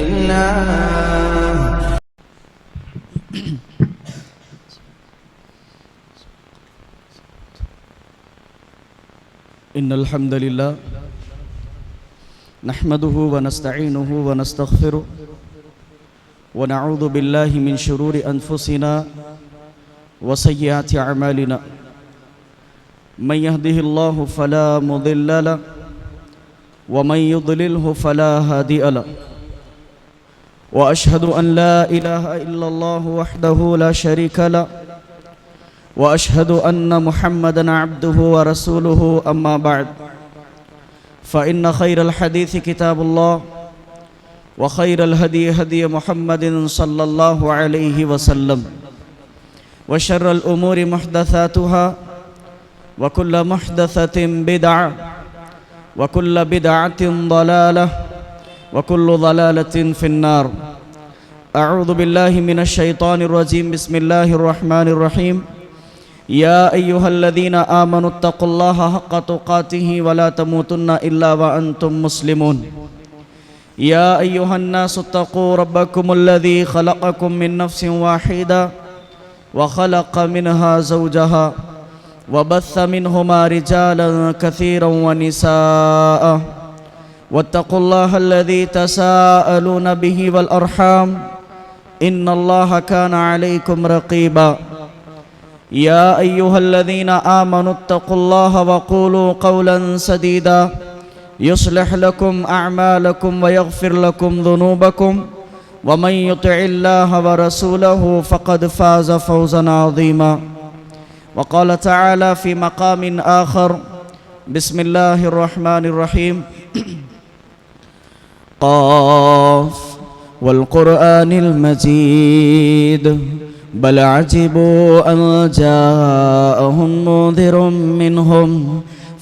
الله. إن الحمد لله نحمده ونستعينه ونستغفره ونعوذ بالله من شرور أنفسنا وسيئات أعمالنا. من يهده الله فلا مضل له ومن يضلله فلا هادي له. وأشهد أن لا إله إلا الله وحده لا شريك له وأشهد أن محمدًا عبده ورسوله. أما بعد فإن خير الحديث كتاب الله وخير الهدي هدي محمد صلى الله عليه وسلم وشر الأمور محدثاتها وكل محدثة بدعة وكل بدعة ضلالة وكل ضلالة في النار. أعوذ بالله من الشيطان الرجيم. بسم الله الرحمن الرحيم. يا أيها الذين آمنوا اتقوا الله حق تقاته ولا تموتن إلا وأنتم مسلمون. يا أيها الناس اتقوا ربكم الذي خلقكم من نفس واحدة وخلق منها زوجها وبث منهما رجالا كثيرا ونساء واتقوا الله الذي تساءلون به والأرحام إن الله كان عليكم رقيبا. يا أيها الذين آمنوا اتقوا الله وقولوا قولا سديدا يصلح لكم أعمالكم ويغفر لكم ذنوبكم ومن يطع الله ورسوله فقد فاز فوزا عظيما. وقال تعالى في مقام آخر. بسم الله الرحمن الرحيم. قاف والقرآن المجيد بل عجبوا أن جاءهم منذر منهم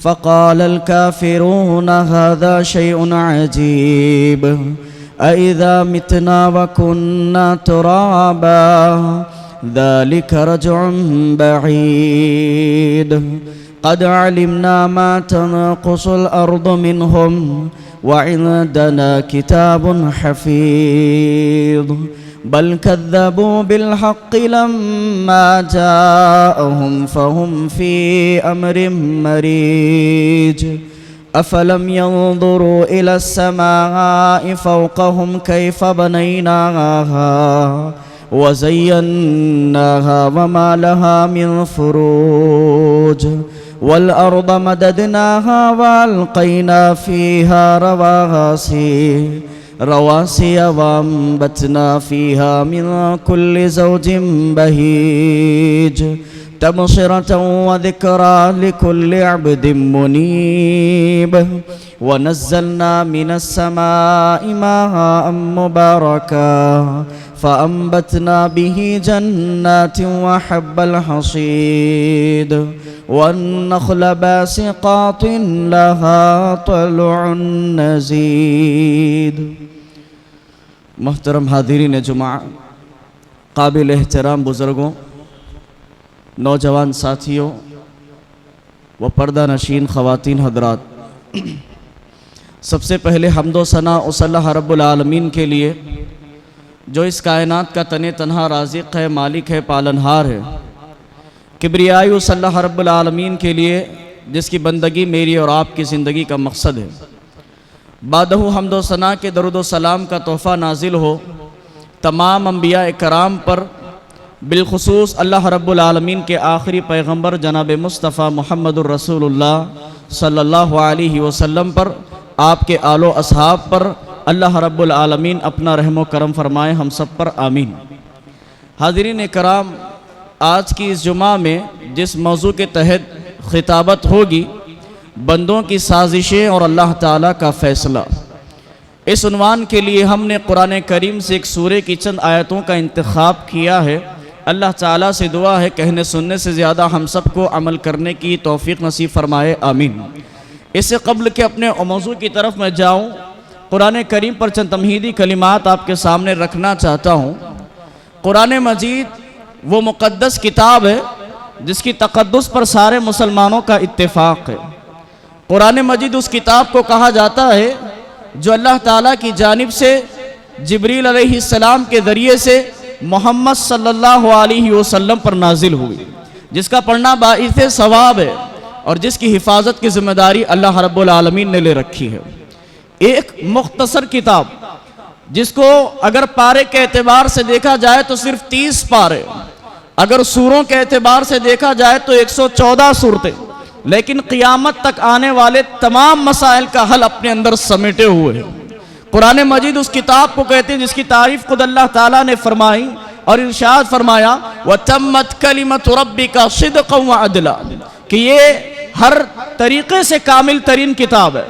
فقال الكافرون هذا شيء عجيب أإذا متنا وكنا ترابا ذلك رجع بعيد قد علمنا ما تنقص الأرض منهم وعندنا كتاب حفيظ بل كذبوا بالحق لما جاءهم فهم في أمر مريج أفلم ينظروا إلى السماء فوقهم كيف بنيناها وزيناها وما لها من فروج والأرض مددناها وألقينا فيها رواسي وأنبتنا فيها من كل زوج بهيج تبصرة وذكرى لكل عبد منيب ونزلنا من السماء ماء مباركا فأنبتنا به جنات وحب الحصيد والنخل باسقات لها طلع نضيد. محترم حاضرین جمعہ، قابل احترام بزرگوں، نوجوان ساتھیوں و پردہ نشین خواتین حضرات، سب سے پہلے حمد و ثنا اس اللہ رب العالمین کے لیے جو اس کائنات کا تن تنہا رازق ہے، مالک ہے، پالنہار ہے. کبریائی اس اللہ رب العالمین کے لیے جس کی بندگی میری اور آپ کی زندگی کا مقصد ہے. بعدہ حمد و ثنا کے درود و سلام کا تحفہ نازل ہو تمام انبیاء کرام پر، بالخصوص اللہ رب العالمین کے آخری پیغمبر جناب مصطفیٰ محمد الرسول اللہ صلی اللہ علیہ وسلم پر، آپ کے آل و اصحاب پر اللہ رب العالمین اپنا رحم و کرم فرمائے ہم سب پر، آمین. حاضرین کرام، آج کی اس جمعہ میں جس موضوع کے تحت خطابت ہوگی، بندوں کی سازشیں اور اللہ تعالیٰ کا فیصلہ، اس عنوان کے لیے ہم نے قرآن کریم سے ایک سورہ کی چند آیتوں کا انتخاب کیا ہے. اللہ تعالیٰ سے دعا ہے کہنے سننے سے زیادہ ہم سب کو عمل کرنے کی توفیق نصیب فرمائے، آمین. اس سے قبل کہ اپنے موضوع کی طرف میں جاؤں، قرآن کریم پر چند تمہیدی کلمات آپ کے سامنے رکھنا چاہتا ہوں. قرآن مجید وہ مقدس کتاب ہے جس کی تقدس پر سارے مسلمانوں کا اتفاق ہے. قرآن مجید اس کتاب کو کہا جاتا ہے جو اللہ تعالیٰ کی جانب سے جبریل علیہ السلام کے ذریعے سے محمد صلی اللہ علیہ وسلم پر نازل ہوئی، جس کا پڑھنا باعث ثواب ہے اور جس کی حفاظت کی ذمہ داری اللہ رب العالمین نے لے رکھی ہے۔ ایک مختصر کتاب جس کو اگر پارے کے اعتبار سے دیکھا جائے تو صرف 30 پارے، اگر سوروں کے اعتبار سے دیکھا جائے تو 114 سورتیں، لیکن قیامت تک آنے والے تمام مسائل کا حل اپنے اندر سمیٹے ہوئے ہیں۔ قرآن مجید اس کتاب کو کہتے ہیں جس کی تعریف خود اللہ تعالیٰ نے فرمائی اور ارشاد فرمایا وَتَمَّتْ كَلِمَةُ رَبِّكَ صِدْقًا وَعَدْلًا، کہ یہ ہر طریقے سے کامل ترین کتاب ہے،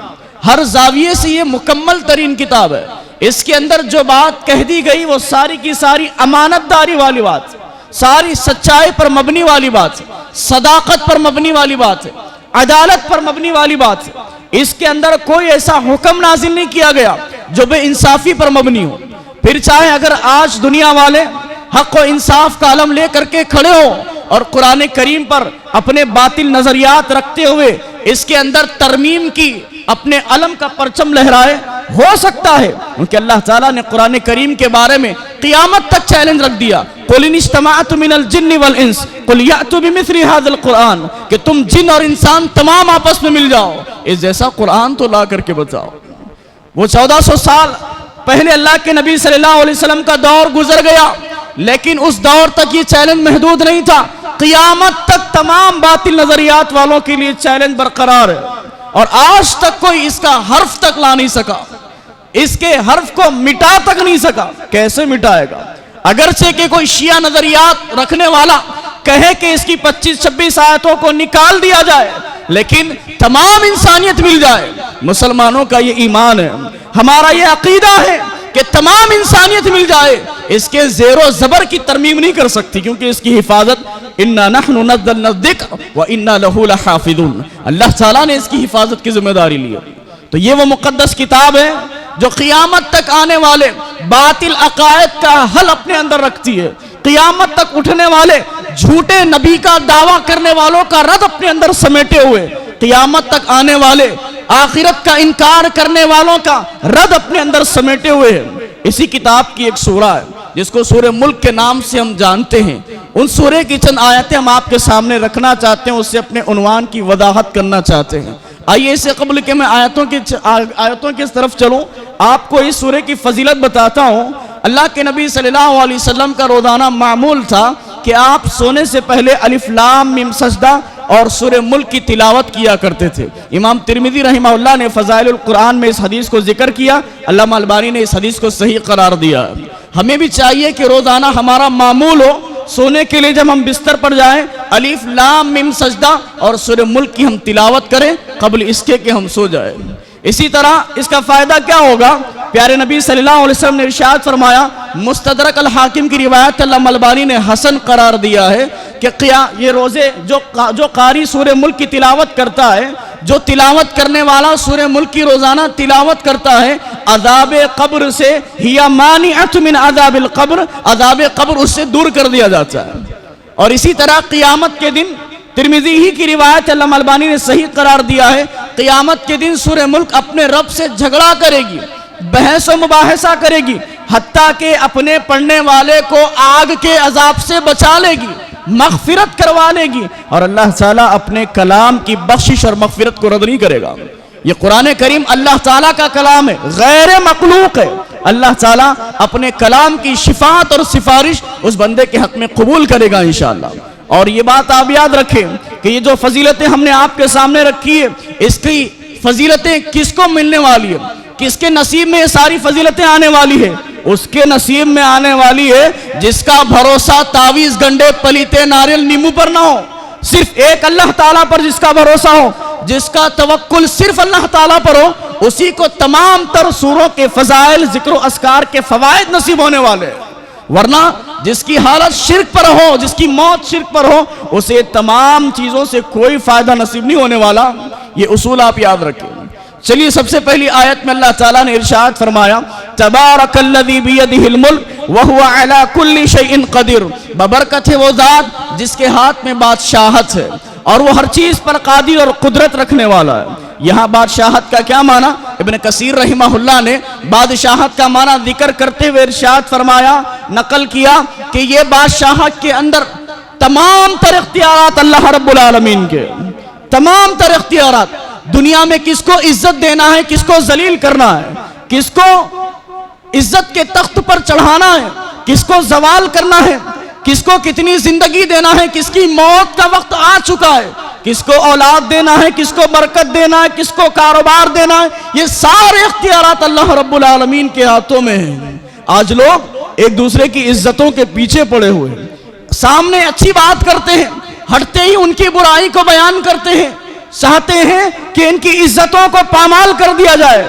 ہر زاویے سے یہ مکمل ترین کتاب ہے۔ اس کے اندر جو بات کہہ دی گئی وہ ساری کی ساری امانت داری والی بات، ساری سچائی پر مبنی والی بات، صداقت پر مبنی والی بات، عدالت پر مبنی والی بات۔ اس کے اندر کوئی ایسا حکم نازل نہیں کیا گیا جو بے انصافی پر مبنی ہو۔ پھر چاہے اگر آج دنیا والے حق و انصاف کا علم لے کر کے کھڑے ہو اور قرآن کریم پر اپنے باطل نظریات رکھتے ہوئے اس کے اندر ترمیم کی اپنے علم کا پرچم لہرائے، ہو سکتا ہے، کیونکہ اللہ تعالیٰ نے قرآن کریم کے بارے میں قیامت تک چیلنج رکھ دیا قُلْ إِنِ اجْتَمَعْتُ مِنَ الْجِنِّ وَالْإِنسِ قُلْ يَأْتُوا بِمِثْلِ هَذَا الْقُرْآنِ، کہ تم جن اور انسان تمام آپس میں مل جاؤ، اس جیسا قرآن تو لا کر کے بتاؤ۔ وہ 1400 سال پہلے اللہ کے نبی صلی اللہ علیہ وسلم کا دور گزر گیا، لیکن اس دور تک یہ چیلنج محدود نہیں تھا، قیامت تک تمام باطل نظریات والوں کے لیے چیلنج برقرار ہے، اور آج تک کوئی اس کا حرف تک لا نہیں سکا، اس کے حرف کو مٹا تک نہیں سکا۔ کیسے مٹائے گا؟ اگرچہ کہ کوئی شیعہ نظریات رکھنے والا کہے کہ اس کی 25-26 آیتوں کو نکال دیا جائے لیکن تمام انسانیت مل جائے، مسلمانوں کا یہ ایمان ہے، ہمارا یہ عقیدہ ہے کہ تمام انسانیت مل جائے، اس کے زیر و زبر کی ترمیم نہیں کر سکتی، کیونکہ اس کی حفاظت اِنَّا نَحْنُ نَزَّلْنَا الذِّكْرَ وَإِنَّا لَهُ لَحَافِظُونَ، اللہ تعالیٰ نے اس کی حفاظت کی ذمہ داری لی۔ تو یہ وہ مقدس کتاب ہے جو قیامت تک آنے والے باطل عقائد کا حل اپنے اندر رکھتی ہے، قیامت تک اٹھنے والے جھوٹے نبی کا دعویٰ کرنے والوں کا رد اپنے اندر سمیٹے ہوئے، قیامت تک آنے والے آخرت کا انکار کرنے والوں کا رد اپنے اندر سمیٹے ہوئے ہیں۔ اسی کتاب کی ایک سورہ ہے جس کو سورہ ملک کے نام سے ہم جانتے ہیں، ان سورہ کی چند آیتیں ہم آپ کے سامنے رکھنا چاہتے ہیں، اس سے اپنے عنوان کی وضاحت کرنا چاہتے ہیں۔ آئیے اس سے قبل کہ میں آیتوں کی طرف چلوں، آپ کو اس سورہ کی فضیلت بتاتا ہوں۔ اللہ کے نبی صلی اللہ علیہ وسلم کا روزانہ معمول تھا کہ آپ سونے سے پہلے الف لام میم سجدہ اور سورہ ملک کی تلاوت کیا کرتے تھے۔ امام ترمذی رحمہ اللہ نے فضائل القرآن میں اس حدیث کو ذکر کیا، علامہ البانی نے اس حدیث کو صحیح قرار دیا۔ ہمیں بھی چاہیے کہ روزانہ ہمارا معمول ہو، سونے کے لیے جب ہم بستر پر جائیں الف لام میم سجدہ اور سورہ ملک کی ہم تلاوت کریں قبل اس کے کہ ہم سو جائیں۔ اسی طرح اس کا فائدہ کیا ہوگا؟ پیارے نبی صلی اللہ علیہ وسلم نے ارشاد فرمایا، مستدرک الحاکم کی روایت علامہ البانی نے حسن قرار دیا ہے کہ یہ روزے جو قاری سورہ ملک کی تلاوت کرتا ہے، جو تلاوت کرنے والا سورہ ملک کی روزانہ تلاوت کرتا ہے، عذاب قبر سے ہی مانعۃ من عذاب القبر، عذاب قبر اس سے دور کر دیا جاتا ہے۔ اور اسی طرح قیامت کے دن ترمذی ہی کی روایت علامہ البانی نے صحیح قرار دیا ہے، قیامت کے دن سورہ ملک اپنے رب سے جھگڑا کرے گی، بحث و مباحثہ کرے گی، حتیٰ کہ اپنے پڑھنے والے کو آگ کے عذاب سے بچا لے گی، مغفرت کروا لے گی، اور اللہ تعالیٰ اپنے کلام کی بخشش اور مغفرت کو رد نہیں کرے گا۔ یہ قرآن کریم اللہ تعالیٰ کا کلام ہے، غیر مخلوق ہے۔ اللہ تعالیٰ اپنے کلام کی شفاعت اور سفارش اس بندے کے حق میں قبول کرے گا انشاءاللہ۔ اور یہ بات آپ یاد رکھیں کہ یہ جو فضیلتیں ہم نے آپ کے سامنے رکھی ہے، اس کی فضیلتیں کس کو ملنے والی ہے، کس کے نصیب میں یہ ساری فضیلتیں آنے والی ہے؟ اس کے نصیب میں آنے والی ہے جس کا بھروسہ تعویذ گنڈے پلیتے ناریل نیمو پر نہ ہو، صرف ایک اللہ تعالیٰ پر جس کا بھروسہ ہو، جس کا توکل صرف اللہ تعالیٰ پر ہو، اسی کو تمام تر سوروں کے فضائل، ذکر و اذکار کے فوائد نصیب ہونے والے ہیں۔ ورنہ جس کی حالت شرک پر ہو، جس کی موت شرک پر ہو، اسے تمام چیزوں سے کوئی فائدہ نصیب نہیں ہونے والا۔ یہ اصول آپ یاد رکھیں۔ چلیے سب سے پہلی آیت میں اللہ تعالیٰ نے ارشاد فرمایا، تبارک الذی بیدہ الملک وہو علی کل شیء قدیر، ببرکت ہے وہ ذات جس کے ہاتھ میں بادشاہت ہے اور وہ ہر چیز پر قادر اور قدرت رکھنے والا ہے۔ یہاں بادشاہت کا کیا معنی؟ ابن کثیر رحمہ اللہ نے بادشاہت کا معنی ذکر کرتے ہوئے ارشاد فرمایا، نقل کیا کہ یہ بادشاہت کے اندر تمام تر اختیارات اللہ رب العالمین کے، تمام تر اختیارات، دنیا میں کس کو عزت دینا ہے، کس کو ذلیل کرنا ہے، کس کو عزت کے تخت پر چڑھانا ہے، کس کو زوال کرنا ہے، کس کو کتنی زندگی دینا ہے، کس کی موت کا وقت آ چکا ہے، کس کو اولاد دینا ہے، کس کو برکت دینا ہے، کس کو کاروبار دینا ہے، یہ سارے اختیارات اللہ رب العالمین کے ہاتھوں میں ہیں۔ آج لوگ ایک دوسرے کی عزتوں کے پیچھے پڑے ہوئے ہیں، سامنے اچھی بات کرتے ہیں، ہٹتے ہی ان کی برائی کو بیان کرتے ہیں، چاہتے ہیں کہ ان کی عزتوں کو پامال کر دیا جائے۔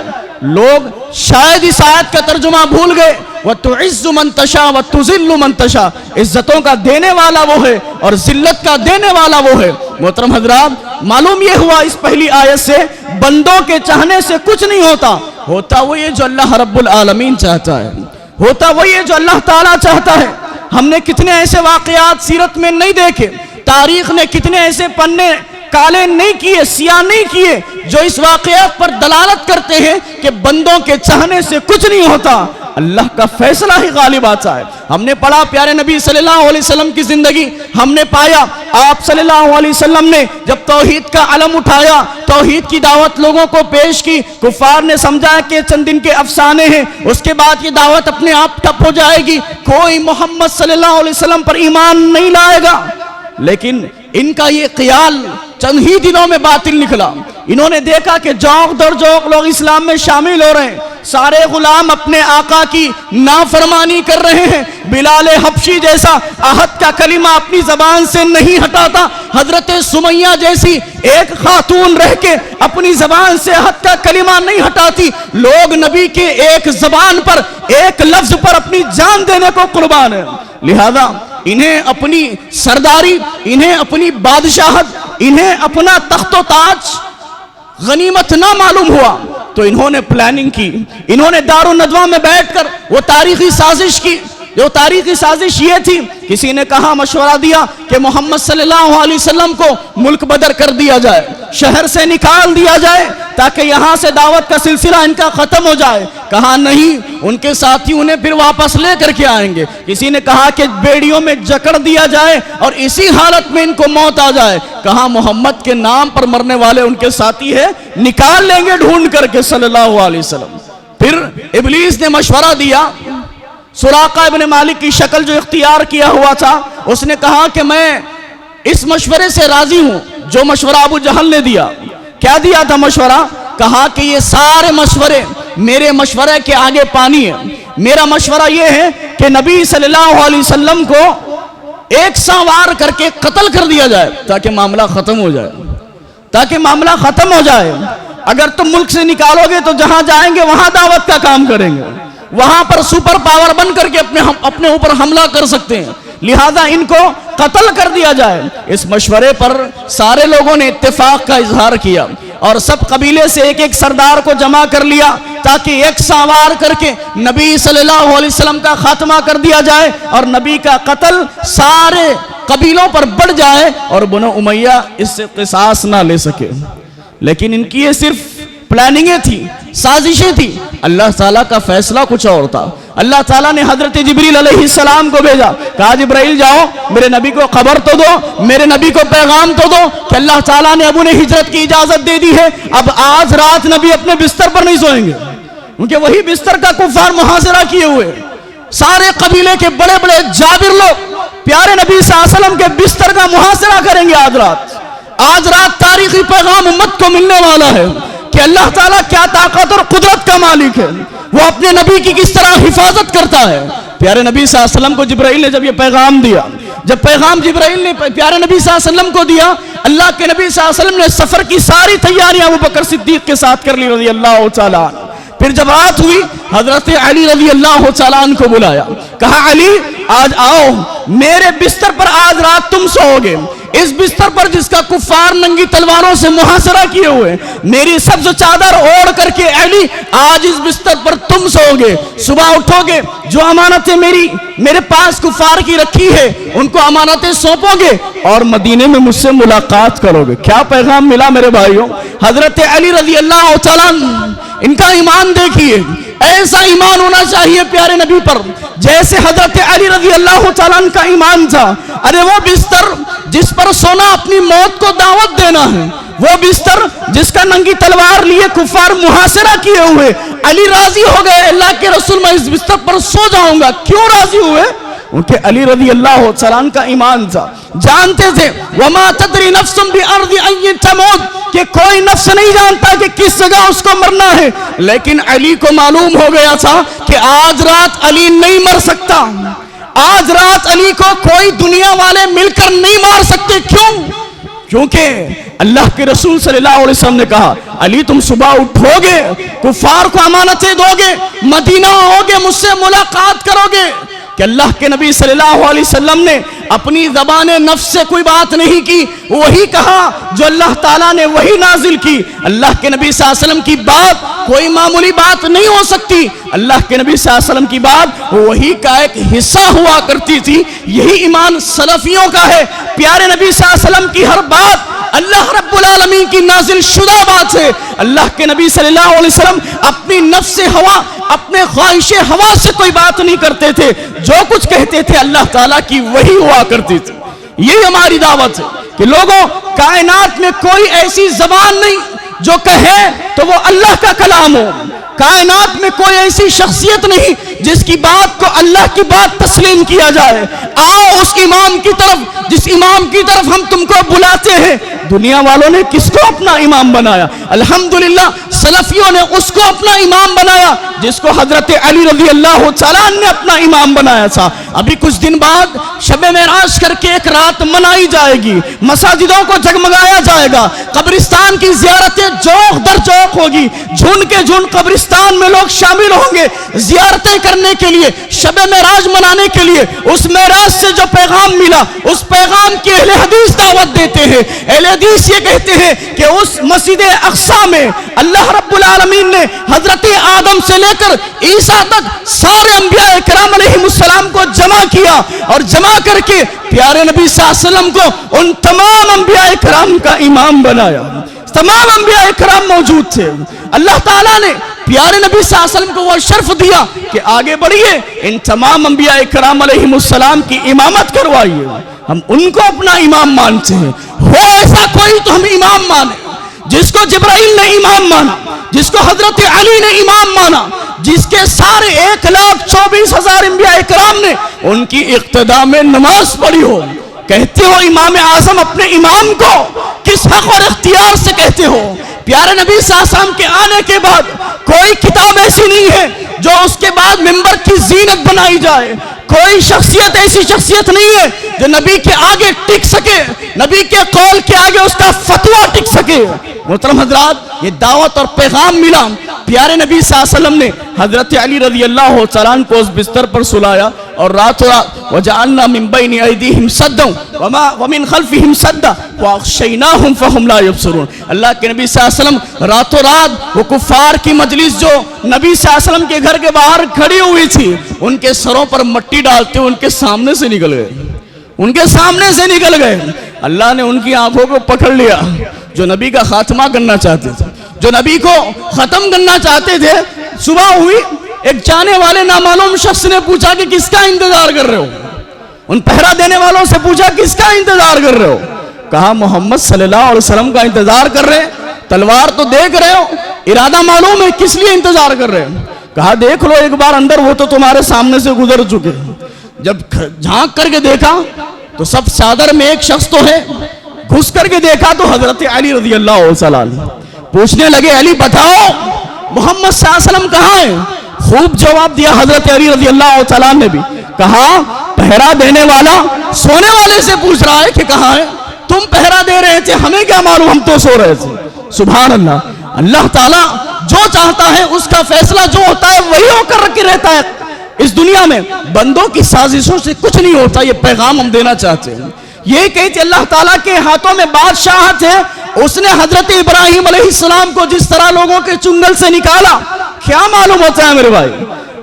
لوگ شاید اس آیت کا ترجمہ بھول گئے، وَتُعِزُّ مَن تَشَاءُ وَتُذِلُّ مَن تَشَاءُ، عزتوں کا دینے والا وہ ہے اور ذلت کا دینے والا وہ ہے۔ محترم حضرات، معلوم یہ ہوا اس پہلی آیت سے بندوں کے چاہنے سے کچھ نہیں ہوتا، ہوتا وہ یہ جو اللہ رب العالمین چاہتا ہے، ہوتا وہ یہ جو اللہ تعالیٰ چاہتا ہے۔ ہم نے کتنے ایسے واقعات سیرت میں نہیں دیکھے، تاریخ نے کتنے ایسے پنے کالے نہیں کیے، سیاہ نہیں کیے، جو اس واقعات پر دلالت کرتے ہیں کہ بندوں کے چاہنے سے کچھ نہیں ہوتا، اللہ کا فیصلہ ہی غالب آتا ہے۔ ہم نے پڑھا پیارے نبی صلی اللہ علیہ وسلم کی زندگی، ہم نے پایا آپ صلی اللہ علیہ وسلم نے جب توحید کا علم اٹھایا، توحید کی دعوت لوگوں کو پیش کی، کفار نے سمجھا کہ چند دن کے افسانے ہیں، اس کے بعد یہ دعوت اپنے آپ ٹپ ہو جائے گی، کوئی محمد صلی اللہ علیہ وسلم پر ایمان نہیں لائے گا۔ لیکن ان کا یہ خیال چند ہی دنوں میں باطل نکلا۔ انہوں نے دیکھا کہ جوق در جوق لوگ اسلام میں شامل ہو رہے ہیں، سارے غلام اپنے آقا کی نافرمانی کر رہے ہیں۔ بلال حبشی جیسا عہد کا کلمہ اپنی زبان سے نہیں ہٹاتا، حضرت سمیہ جیسی ایک خاتون رہ کے اپنی زبان سے عہد کا کلمہ نہیں ہٹاتی۔ لوگ نبی کے ایک زبان پر، ایک لفظ پر اپنی جان دینے کو قربان ہے۔ لہذا انہیں اپنی سرداری، انہیں اپنی بادشاہت، انہیں اپنا تخت و تاج غنیمت نہ معلوم ہوا تو انہوں نے پلاننگ کی، انہوں نے دار الندوہ میں بیٹھ کر وہ تاریخی سازش کی۔ جو تاریخی سازش یہ تھی، کسی نے کہا، مشورہ دیا کہ محمد صلی اللہ علیہ وسلم کو ملک بدر کر دیا جائے، شہر سے نکال دیا جائے تاکہ یہاں سے دعوت کا سلسلہ ان کا ختم ہو جائے۔ کہا نہیں، ان کے ساتھی انہیں پھر واپس لے کر کے آئیں گے۔ کسی نے کہا کہ بیڑیوں میں جکڑ دیا جائے اور اسی حالت میں ان کو موت آ جائے۔ کہا محمد کے نام پر مرنے والے ان کے ساتھی ہیں، نکال لیں گے ڈھونڈ کر کے صلی اللہ علیہ وسلم۔ پھر ابلیس نے مشورہ دیا، سراقہ ابن مالک کی شکل جو اختیار کیا ہوا تھا، اس نے کہا کہ میں اس مشورے سے راضی ہوں جو مشورہ ابو جہل نے دیا۔ کیا دیا تھا مشورہ؟ کہا کہ یہ سارے مشورے میرے مشورے کے آگے پانی ہے۔ میرا مشورہ یہ ہے کہ نبی صلی اللہ علیہ وسلم کو ایک سا وار کر کے قتل کر دیا جائے تاکہ معاملہ ختم ہو جائے، تاکہ معاملہ ختم ہو جائے۔ اگر تم ملک سے نکالو گے تو جہاں جائیں گے وہاں دعوت کا کام کریں گے، وہاں پر سپر پاور بن کر کے اپنے اوپر حملہ کر سکتے ہیں، لہذا ان کو قتل کر دیا جائے۔ اس مشورے پر سارے لوگوں نے اتفاق کا اظہار کیا اور سب قبیلے سے ایک ایک سردار کو جمع کر لیا تاکہ ایک سوار کر کے نبی صلی اللہ علیہ وسلم کا خاتمہ کر دیا جائے اور نبی کا قتل سارے قبیلوں پر بڑھ جائے اور بنو امیہ اس سے قصاص نہ لے سکے۔ لیکن ان کی یہ صرف پلاننگیں تھی، سازشیں تھی، اللہ تعالیٰ کا فیصلہ کچھ اور تھا۔ اللہ تعالیٰ نے حضرت جبریل علیہ السلام کو بھیجا، کہا جبرائیل جاؤ میرے نبی کو خبر تو دو، میرے نبی کو پیغام تو دو کہ اللہ تعالیٰ نے اب انہیں ہجرت کی اجازت دے دی ہے، اب آج رات نبی اپنے بستر پر نہیں سوئیں گے، کیونکہ وہی بستر کا کفار محاصرہ کیے ہوئے، سارے قبیلے کے بڑے بڑے جابر لوگ پیارے نبی صلی اللہ علیہ وسلم کے بستر کا محاصرہ کریں گے آج رات۔ آج رات تاریخی پیغام امت کو ملنے والا ہے کہ اللہ تعالیٰ کیا طاقت اور قدرت کا مالک ہے، وہ اپنے نبی کی کس طرح حفاظت کرتا ہے۔ پیارے نبی صلی اللہ علیہ وسلم کو جبرائیل نے جب یہ پیغام دیا، جب پیغام جبرائیل نے پیارے نبی صلی اللہ علیہ وسلم کو دیا، اللہ کے نبی صلی اللہ علیہ وسلم نے سفر کی ساری تیاریاں ابو بکر صدیق کے ساتھ کر لی رضی اللہ تعالیٰ عنہ۔ پھر جب رات ہوئی حضرت علی رضی اللہ تعالیٰ عنہ کو بلایا، کہا علی آج آؤ، میرے بستر پر آج رات تم سو گے، اس بستر پر جس کا کفار ننگی تلواروں سے محاصرہ کیے ہوئے، میری سبز چادر اوڑھ کر کے علی آج اس بستر پر تم سو گے، صبح اٹھو گے، جو امانتیں میرے پاس کفار کی رکھی ہے ان کو امانتیں سونپو گے اور مدینے میں مجھ سے ملاقات کرو گے۔ کیا پیغام ملا میرے بھائیوں؟ حضرت علی رضی اللہ تعالیٰ ان کا ایمان دیکھیے، ایسا ایمان ہونا چاہیے پیارے نبی پر جیسے حضرت علی رضی اللہ تعالیٰ کا ایمان تھا۔ ارے وہ بستر جس پر سونا اپنی موت کو دعوت دینا ہے، وہ بستر جس کا ننگی تلوار لیے کفار محاصرہ کیے ہوئے، علی راضی ہو گئے اللہ کے رسول میں اس بستر پر سو جاؤں گا۔ کیوں راضی ہوئے؟ ان کے علی رضی اللہ تعالیٰ کا ایمان تھا، جانتے تھے وَمَا تَدْرِي نَفْسٌ بِأَرْضِ أَيٍّ تَمُوتُ کہ کوئی نفس نہیں جانتا کہ کس جگہ اس کو مرنا ہے، لیکن علی کو معلوم ہو گیا تھا کہ آج رات علی نہیں مر سکتا، آج رات علی کو کوئی دنیا والے مل کر نہیں مار سکتے۔ کیوں؟ کیونکہ اللہ کے رسول صلی اللہ علیہ وسلم نے کہا علی تم صبح اٹھو گے، کفار کو امانتیں دو گے، مدینہ آؤ گے، مجھ سے ملاقات کرو گے۔ کہ اللہ کے نبی صلی اللہ علیہ وسلم نے اپنی زبان نفس سے کوئی بات نہیں کی، وہی کہا جو اللہ تعالیٰ نے وہی نازل کی۔ اللہ کے نبی صلی اللہ علیہ وسلم کی بات کوئی معمولی بات نہیں ہو سکتی، اللہ کے نبی صلی اللہ علیہ وسلم کی بات وہی کا ایک حصہ ہوا کرتی تھی۔ یہی ایمان سلفیوں کا ہے، پیارے نبی صلی اللہ علیہ وسلم کی ہر بات اللہ رب العالمین کی نازل شدہ بات ہے۔ اللہ کے نبی صلی اللہ علیہ وسلم اپنی نفس ہوا، اپنے خواہش ہوا سے کوئی بات نہیں کرتے تھے، جو کچھ کہتے تھے اللہ تعالیٰ کی وہی ہوا کرتی تھی۔ یہی ہماری دعوت ہے کہ لوگوں، کائنات میں کوئی ایسی زبان نہیں جو کہے تو وہ اللہ کا کلام ہو، کائنات میں کوئی ایسی شخصیت نہیں جس کی بات کو اللہ کی بات تسلیم کیا جائے۔ آؤ اس امام کی طرف جس امام کی طرف ہم تم کو بلاتے ہیں۔ دنیا والوں نے کس کو اپنا امام بنایا؟ الحمدللہ سلفیوں نے اس کو اپنا امام بنایا جس کو حضرت علی رضی اللہ تعالیٰ نے اپنا امام بنایا تھا۔ ابھی کچھ دن بعد شب معراج کر کے ایک رات منائی جائے گی، مساجدوں کو جگمگایا جائے گا، قبرستان کی زیارتیں جوق در جوق ہوگی، جھن کے جھن قبرستان میں لوگ شامل ہوں گے زیارتیں کرنے کے لیے، شب معراج منانے کے لیے۔ اس معراج سے جو پیغام ملا اس پیغام کی اہل حدیث دعوت دیتے ہیں۔ اہل حدیث یہ کہتے ہیں کہ اس مسجد اقصی میں اللہ رب العالمین نے حضرت آدم سے لے کر عیسیٰ تک سارے انبیاء کرام علیہ السلام کو جمع کیا اور جمع کر کے پیارے نبی صلی اللہ علیہ وسلم کو ان تمام انبیاء کرام کا امام بنایا۔ تمام انبیاء کرام موجود تھے۔ اللہ تعالیٰ نے پیارے نبی صلی اللہ علیہ وسلم کو وہ شرف دیا کہ آگے بڑھیے، ان تمام انبیاء کرام علیہ السلام کی امامت کروائیے۔ ہم ان کو اپنا امام مانتے ہیں۔ ہو ایسا کوئی تو ہم امام مانیں، جس کو جبرائیل نے امام مانا، جس کو حضرت علی نے امام مانا، جس کے سارے 1,24,000 انبیاء کرام نے ان کی اقتداء میں نماز پڑھی ہو۔ کہتے ہو امام اعظم اپنے امام کو کس حق اور اختیار سے کہتے ہو؟ پیارے نبی صلی اللہ علیہ وسلم کے آنے کے بعد کوئی کتاب ایسی نہیں ہے جو اس کے بعد منبر کی زینت بنائی جائے، کوئی شخصیت ایسی شخصیت نہیں ہے جو نبی کے آگے ٹک سکے، نبی کے قول کے آگے اس کا فتویٰ ٹک سکے۔ محترم حضرات، یہ دعوت اور پیغام ملا، پیارے نبی صلی اللہ علیہ وسلم نے حضرت علی رضی اللہ تعالیٰ عنہ کو اس بستر پر سلایا اور راتوں رات وَجَعَلْنَا مِن بَيْنِ أَيْدِيهِمْ سَدًّا وَمِن خَلْفِهِمْ سَدًّا وَأَغْشَيْنَاهُمْ فَهُمْ لَا يُبْصِرُونَ۔ اللہ کے نبی صلی اللہ علیہ وسلم راتوں رات وہ کفار کی مجلس جو نبی صلی اللہ علیہ وسلم کے گھر کے باہر کھڑی ہوئی تھی، ان کے سروں پر مٹی ڈالتے ان کے سامنے سے نکل گئے، ان کے سامنے سے نکل گئے۔ اللہ نے ان کی آنکھوں کو پکڑ لیا، جو نبی کا خاتمہ کرنا چاہتے تھے، جو نبی کو ختم کرنا چاہتے تھے۔ صبح ہوئی، ایک جانے والے نامعلوم شخص نے پوچھا کہ کس کا انتظار کر رہے ہو؟ ان پہرا دینے والوں سے پوچھا کس کا انتظار کر رہے ہو؟ کہا محمد صلی اللہ علیہ وسلم کا انتظار کر رہے ہیں۔ تلوار تو دیکھ رہے ہو، ارادہ معلوم ہے کس لیے انتظار کر رہے ہیں؟ کہا دیکھ لو ایک بار اندر، وہ تو تمہارے سامنے سے گزر چکے۔ جب جھانک کر کے دیکھا تو سب چادر میں ایک شخص تو ہے، گھس کر کے دیکھا تو حضرت علی رضی اللہ عنہ۔ پوچھنے لگے علی بتاؤ محمد صلی اللہ علیہ وسلم کہاں ہے؟ خوب جواب دیا حضرت علی رضی اللہ تعالیٰ نے بھی، کہا پہرا دینے والا سونے والے سے پوچھ رہا ہے کہ کہاں ہے؟ تم پہرا دے رہے تھے، ہمیں کیا معلوم، ہم تو سو رہے تھے۔ سبحان اللہ، اللہ تعالیٰ جو چاہتا ہے اس کا فیصلہ جو ہوتا ہے وہی ہو کر کے رہتا ہے۔ اس دنیا میں بندوں کی سازشوں سے کچھ نہیں ہوتا، یہ پیغام ہم دینا چاہتے ہیں۔ یہ کہی تھی اللہ تعالیٰ کے ہاتھوں میں بادشاہت ہے. اس نے حضرت ابراہیم علیہ السلام کو جس طرح لوگوں کے چنگل سے نکالا, کیا معلوم ہوتا ہے میرے بھائی,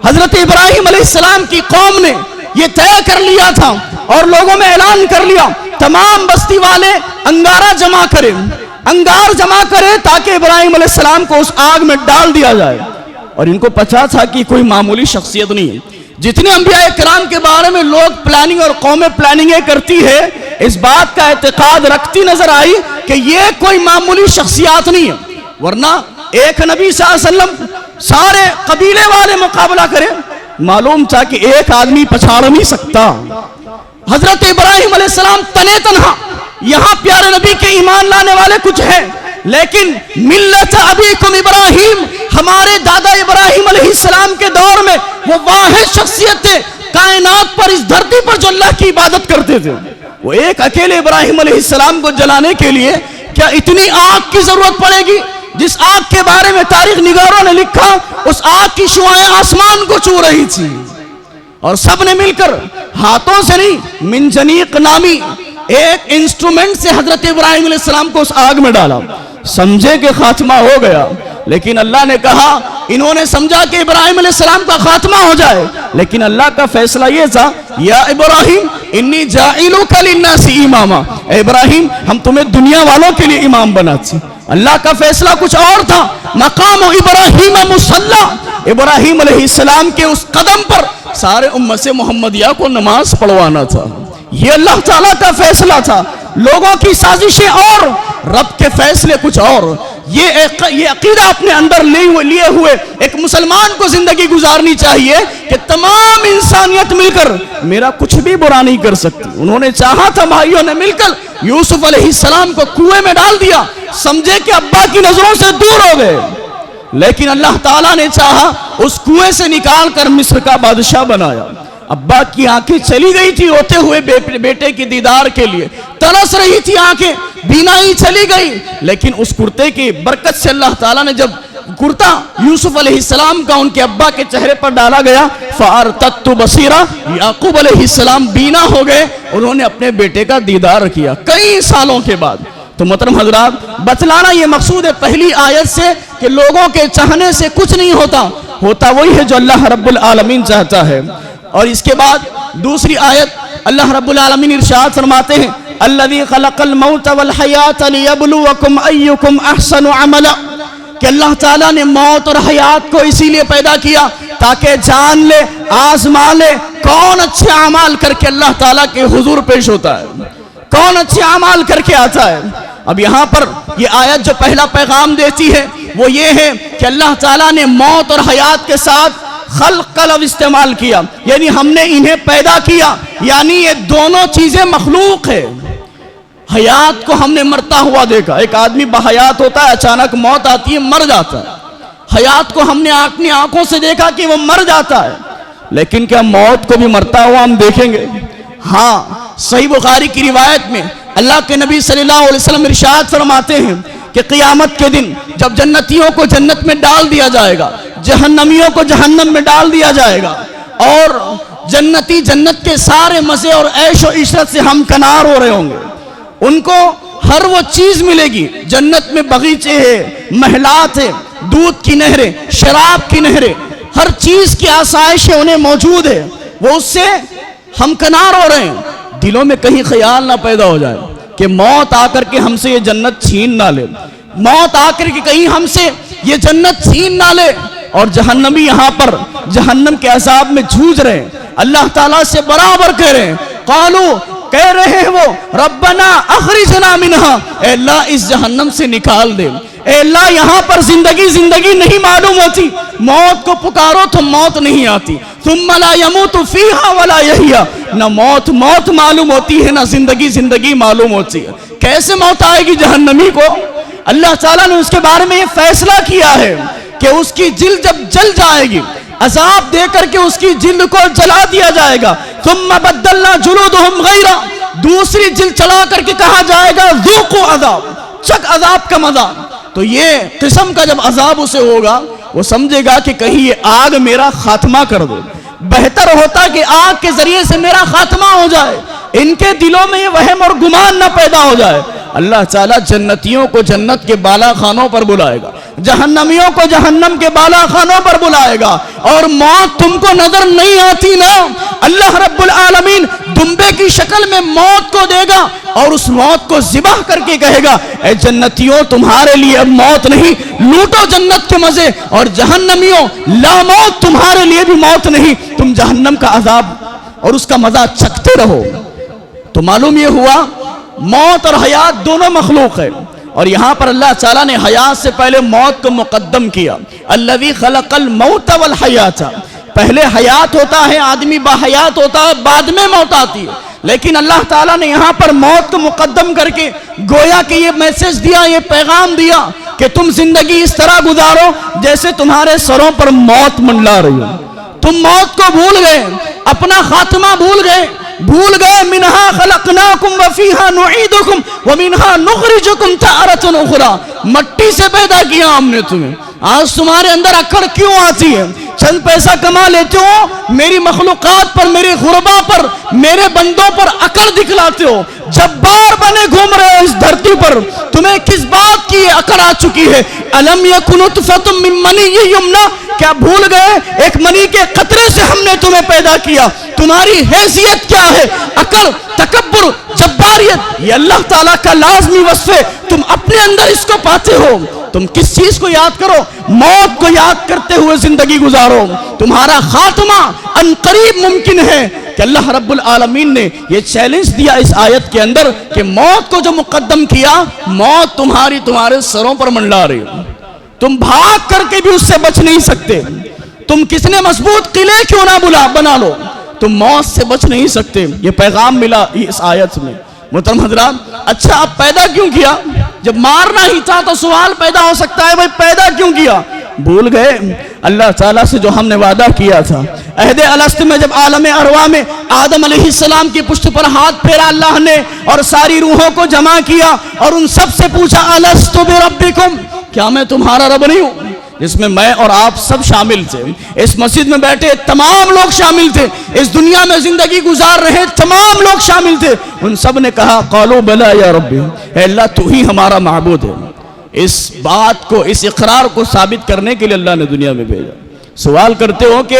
حضرت ابراہیم علیہ السلام کی قوم نے یہ طے کر لیا تھا اور لوگوں میں اعلان کر لیا, تمام بستی والے انگارہ جمع کریں, انگار جمع کرے تاکہ ابراہیم علیہ السلام کو اس آگ میں ڈال دیا جائے. اور ان کو پتا تھا کہ کوئی معمولی شخصیت نہیں ہے. جتنے انبیاء کرام کے بارے میں لوگ پلاننگ اور قومیں پلاننگیں کرتی ہے, اس بات کا اعتقاد رکھتی نظر آئی کہ یہ کوئی معمولی شخصیات نہیں ہے, ورنہ ایک نبی صلی اللہ علیہ وسلم سارے قبیلے والے مقابلہ کرے, معلوم تھا کہ ایک آدمی پچھاڑ نہیں سکتا. حضرت ابراہیم علیہ السلام تنے تنہا, یہاں پیارے نبی کے ایمان لانے والے کچھ ہیں, لیکن ملت ابیکم ابراہیم, ہمارے دادا ابراہیم علیہ السلام کے دور میں وہ واحد شخصیت تھے کائنات پر, اس دھرتی پر جو اللہ کی عبادت کرتے تھے. وہ ایک اکیلے ابراہیم علیہ السلام کو جلانے کے لیے کیا اتنی آگ کی ضرورت پڑے گی, جس آگ کے بارے میں تاریخ نگاروں نے لکھا اس آگ کی شعاعیں آسمان کو چھو رہی تھی, اور سب نے مل کر ہاتھوں سے نہیں, منجنیق نامی ایک انسٹرومنٹ سے حضرت ابراہیم علیہ السلام کو اس آگ میں ڈالا. سمجھے کہ خاتمہ ہو گیا, لیکن اللہ نے کہا, انہوں نے سمجھا کہ ابراہیم علیہ السلام کا خاتمہ ہو جائے, لیکن اللہ کا فیصلہ یہ تھا, یا ابراہیم انی جاعلک للناس اماما, اے ابراہیم ہم تمہیں دنیا والوں کے لیے امام بناتے. اللہ کا فیصلہ کچھ اور تھا. مقام ابراہیم مصلی, ابراہیم علیہ السلام کے اس قدم پر سارے امت محمدیہ کو نماز پڑھوانا تھا. یہ اللہ تعالیٰ کا فیصلہ تھا. لوگوں کی سازشیں اور رب کے فیصلے کچھ اور. یہ عقیدہ اپنے اندر لیے ہوئے ایک مسلمان کو زندگی گزارنی چاہیے کہ تمام انسانیت مل کر میرا کچھ بھی برا نہیں کر سکتی. انہوں نے چاہا تھا, بھائیوں نے مل کر یوسف علیہ السلام کو کنویں میں ڈال دیا, سمجھے کہ ابا کی نظروں سے دور ہو گئے, لیکن اللہ تعالیٰ نے چاہا اس کنویں سے نکال کر مصر کا بادشاہ بنایا. ابا کی آنکھیں چلی گئی تھی روتے ہوئے بیٹے کے دیدار کے لیے, ترس رہی تھی آنکھیں, بینائی چلی گئی, لیکن اس کرتے کی برکت سے اللہ تعالیٰ نے جب کرتا یوسف علیہ السلام کا ان کے ابا کے چہرے پر ڈالا گیا, فَأَرْتَدْتُ بَصِيرًا, یعقوب علیہ السلام بینا ہو گئے, انہوں نے اپنے بیٹے کا دیدار کیا کئی سالوں کے بعد. تو محترم حضرات, بتلانا یہ مقصود ہے پہلی آیت سے کہ لوگوں کے چاہنے سے کچھ نہیں ہوتا, ہوتا وہی ہے جو اللہ رب العالمین چاہتا ہے. اور اس کے بعد دوسری آیت اللہ رب العالمین ارشاد فرماتے ہیں, الذی خلق الموت والحیات لیبلوکم ایکم احسن عملا, کہ اللہ تعالیٰ نے موت اور حیات کو اسی لیے پیدا کیا تاکہ جان لے, آزما لے کون اچھے اعمال کر کے اللہ تعالیٰ کے حضور پیش ہوتا ہے, کون اچھے اعمال کر کے آتا ہے. اب یہاں پر یہ آیت جو پہلا پیغام دیتی ہے وہ یہ ہے کہ اللہ تعالیٰ نے موت اور حیات کے ساتھ خلق کا لفظ استعمال کیا, یعنی ہم نے انہیں پیدا کیا, یعنی یہ دونوں چیزیں مخلوق ہے. حیات کو ہم نے مرتا ہوا دیکھا, ایک آدمی بحیات ہوتا ہے, اچانک موت آتی ہے, مر جاتا ہے. حیات کو ہم نے اپنی آنکھوں سے دیکھا کہ وہ مر جاتا ہے, لیکن کیا موت کو بھی مرتا ہوا ہم دیکھیں گے؟ ہاں, صحیح بخاری کی روایت میں اللہ کے نبی صلی اللہ علیہ وسلم ارشاد فرماتے ہیں کہ قیامت کے دن جب جنتیوں کو جنت میں ڈال دیا جائے گا, جہنمیوں کو جہنم میں ڈال دیا جائے گا, اور جنتی جنت کے سارے مزے اور عیش و عشرت سے ہم کنار ہو رہے ہوں گے. ان کو ہر وہ چیز ملے گی, جنت میں باغیچے ہیں, محلات ہیں, دودھ کی نہریں, شراب کی نہریں, ہر چیز کی آسائشیں انہیں موجود ہے, وہ اس سے ہم کنار ہو رہے ہیں. دلوں میں کہیں خیال نہ پیدا ہو جائے کہ موت آ کر کے ہم سے یہ جنت چھین نہ لے, موت آ کر کے کہیں ہم سے یہ جنت چھین نہ لے. اور جہنمی یہاں پر جہنم کے عذاب میں جھوج رہے ہیں, اللہ تعالیٰ سے برابر کہہ رہے ہیں, قالو, کہہ رہے ہیں وہ, ربنا اخرجنا منہا, اے اللہ اس جہنم سے نکال دے, اے اللہ یہاں پر زندگی نہیں معلوم ہوتی, موت کو پکارو تو موت نہیں آتی, ثم لا يموت فیہا ولا یحیا, نہ موت معلوم ہوتی ہے, نہ زندگی معلوم ہوتی ہے. کیسے موت آئے گی جہنمی کو؟ اللہ تعالیٰ نے اس کے بارے میں یہ فیصلہ کیا ہے کہ اس کی جلد جب جل جائے گی, عذاب دے کر کے اس کی جلد کو جلا دیا جائے گا, ثم بدلنا جلودہم غیرہ, دوسری جلد چلا کر کے کہا جائے گا ذوقوا عذاب, چک عذاب کا مزہ. تو یہ قسم کا جب عذاب اسے ہوگا, وہ سمجھے گا کہ کہیں یہ آگ میرا خاتمہ کر دے, بہتر ہوتا کہ آگ کے ذریعے سے میرا خاتمہ ہو جائے, ان کے دلوں میں یہ وہم اور گمان نہ پیدا ہو جائے۔ اللہ تعالیٰ جنتیوں کو جنت کے بالا خانوں پر بلائے گا، جہنمیوں کو جہنم کے بالا خانوں پر بلائے گا، اور موت تم کو نظر نہیں آتی نا، اللہ رب العالمین دمبے کی شکل میں موت کو دے گا اور اس موت کو ذبح کر کے کہے گا اے جنتیوں تمہارے لیے اب موت نہیں، لوٹو جنت کے مزے، اور جہنمیوں لا موت تمہارے لیے بھی موت نہیں، تم جہنم کا عذاب اور اس کا مزہ چکھتے رہو۔ تو معلوم یہ ہوا موت اور حیات دونوں مخلوق ہے، اور یہاں پر اللہ تعالیٰ نے حیات سے پہلے موت کو مقدم کیا۔ الذی خلق الموت والحیات، پہلے حیات ہوتا ہے، آدمی باحیات ہوتا ہے، بعد میں موت آتی ہے، لیکن اللہ تعالیٰ نے یہاں پر موت کو مقدم کر کے گویا کہ یہ میسج دیا، یہ پیغام دیا کہ تم زندگی اس طرح گزارو جیسے تمہارے سروں پر موت منڈلا رہی ہو۔ تم موت کو بھول گئے، اپنا خاتمہ بھول گئے، منہا خلقناکم وفیہا نعیدکم ومنہا نخرجکم تارۃ اخری، مٹی سے پیدا کیا ہم نے تمہیں، آج تمہارے اندر اکڑ کیوں آتی ہے؟ چند پیسہ کما لیتے ہو، میری مخلوقات پر، میری غربا پر، میرے بندوں پر اکڑ دکھلاتے ہو، جبار بنے گھوم رہے ہو اس دھرتی پر، تمہیں کس بات کی اکڑ آ چکی ہے؟ الم یکن نطفۃ من منی یمنی، کیا بھول گئے ایک منی کے قطرے سے ہم نے تمہیں پیدا کیا؟ تمہاری حیثیت کیا ہے؟ عقل، تکبر، جباریت، یہ اللہ تعالیٰ کا لازمی وصف ہے، تم اپنے اندر اس کو پاتے ہو۔ تم کس چیز کو یاد کرو؟ موت کو یاد کرتے ہوئے زندگی گزارو، تمہارا خاتمہ ان قریب ممکن ہے۔ کہ اللہ رب العالمین نے یہ چیلنج دیا اس آیت کے اندر کہ موت کو جو مقدم کیا، موت تمہارے سروں پر منڈلا رہی ہے، تم بھاگ کر کے بھی اس سے بچ نہیں سکتے، تم کتنے مضبوط قلعے کیوں نہ بنا لو، تم موت سے بچ نہیں سکتے۔ یہ پیغام ملا اس آیت میں۔ محترم حضرات، اچھا اب پیدا کیوں کیا؟ جب مارنا ہی تھا تو سوال پیدا ہو سکتا ہے بھائی پیدا کیوں کیا؟ بھول گئے اللہ تعالیٰ سے جو ہم نے وعدہ کیا تھا عہد الست میں، جب عالم ارواح میں آدم علیہ السلام کی پشت پر ہاتھ پھیرا اللہ نے اور ساری روحوں کو جمع کیا اور ان سب سے پوچھا الست بربکم، کیا میں تمہارا رب نہیں ہوں؟ جس میں میں اور آپ سب شامل تھے، اس مسجد میں بیٹھے تمام لوگ شامل تھے، اس دنیا میں زندگی گزار رہے تمام لوگ شامل تھے، ان سب نے کہا قالوا بلا یا ربی، اے اللہ تو ہی ہمارا معبود ہے۔ اس بات کو، اس اقرار کو ثابت کرنے کے لیے اللہ نے دنیا میں بھیجا۔ سوال کرتے ہو کہ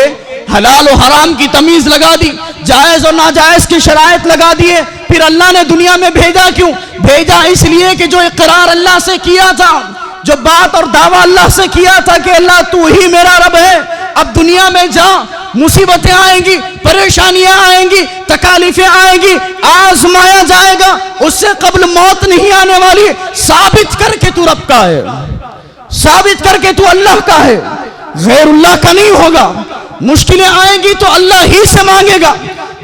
حلال و حرام کی تمیز لگا دی، جائز اور ناجائز کی شرائط لگا دیے، پھر اللہ نے دنیا میں بھیجا کیوں؟ بھیجا اس لیے کہ جو اقرار اللہ سے کیا تھا، جو بات اور دعویٰ اللہ سے کیا تھا کہ اللہ تو ہی میرا رب ہے، اب دنیا میں جا، مصیبتیں آئیں گی، پریشانیاں آئیں گی، تکالیفیں آئیں گی، آزمایا جائے گا، اس سے قبل موت نہیں آنے والی، ثابت کر کے تو رب کا ہے، ثابت کر کے تو اللہ کا ہے، غیر اللہ کا نہیں ہوگا۔ مشکلیں آئیں گی تو اللہ ہی سے مانگے گا،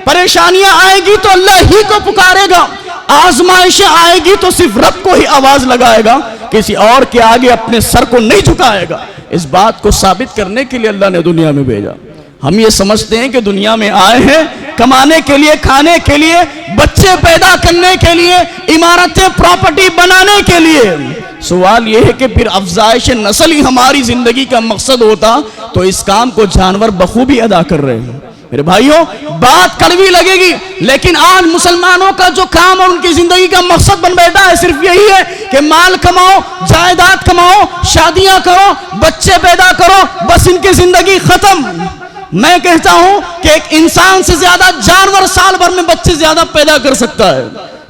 پریشانیاں آئیں گی تو اللہ ہی کو پکارے گا، آزمائشیں آئے گی تو صرف رب کو ہی آواز لگائے گا، کسی اور کے آگے اپنے سر کو نہیں جھکائے گا۔ اس بات کو ثابت کرنے کے لیے اللہ نے دنیا میں بھیجا۔ ہم یہ سمجھتے ہیں کہ دنیا میں آئے ہیں کمانے کے لیے، کھانے کے لیے، بچے پیدا کرنے کے لیے، عمارتیں پراپرٹی بنانے کے لیے۔ سوال یہ ہے کہ پھر افزائش نسل ہی ہماری زندگی کا مقصد ہوتا تو اس کام کو جانور بخوبی ادا کر رہے ہیں۔ میرے بھائیوں، بات کڑوی لگے گی، لیکن آج مسلمانوں کا جو کام اور ان کی زندگی کا مقصد بن بیٹھا ہے صرف یہی ہے کہ مال کماؤ، جائیداد کماؤ، شادیاں کرو، بچے پیدا کرو، بس ان کی زندگی ختم۔ میں کہتا ہوں کہ ایک انسان سے زیادہ جانور سال بھر میں بچے زیادہ پیدا کر سکتا ہے،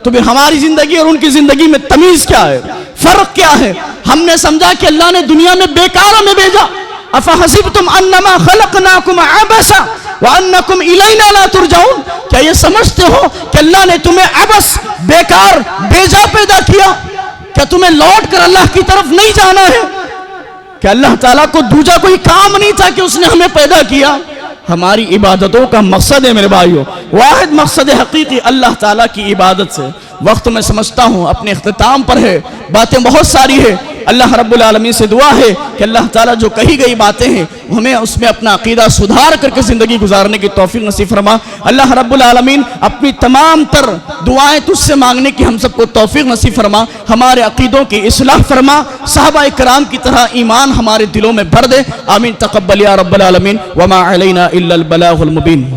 تو پھر ہماری زندگی اور ان کی زندگی میں تمیز کیا ہے، فرق کیا ہے؟ ہم نے سمجھا کہ اللہ نے دنیا میں بیکار ہمیں بھیجا۔ افحسبتم انما خلقناکم عبثا وانکم الینا لا ترجعون، کیا یہ سمجھتے ہو کہ اللہ نے تمہیں عبث، بیکار، بیجا پیدا کیا؟ کیا تمہیں لوٹ کر اللہ کی طرف نہیں جانا ہے؟ کہ اللہ تعالیٰ کو دوجا کوئی کام نہیں تھا کہ اس نے ہمیں پیدا کیا؟ ہماری عبادتوں کا مقصد ہے میرے بھائیوں، واحد مقصد حقیقی اللہ تعالیٰ کی عبادت سے۔ وقت میں سمجھتا ہوں اپنے اختتام پر ہے، باتیں بہت ساری ہیں، اللہ رب العالمین سے دعا ہے کہ اللہ تعالیٰ جو کہی گئی باتیں ہیں ہمیں اس میں اپنا عقیدہ سدھار کر کے زندگی گزارنے کی توفیق نصیب فرما۔ اللہ رب العالمین اپنی تمام تر دعائیں تجھ سے مانگنے کی ہم سب کو توفیق نصیب فرما، ہمارے عقیدوں کی اصلاح فرما، صحابہ کرام کی طرح ایمان ہمارے دلوں میں بھر دے۔ آمین تقبل یا رب العالمین، وما علینا الا البلاغ المبین۔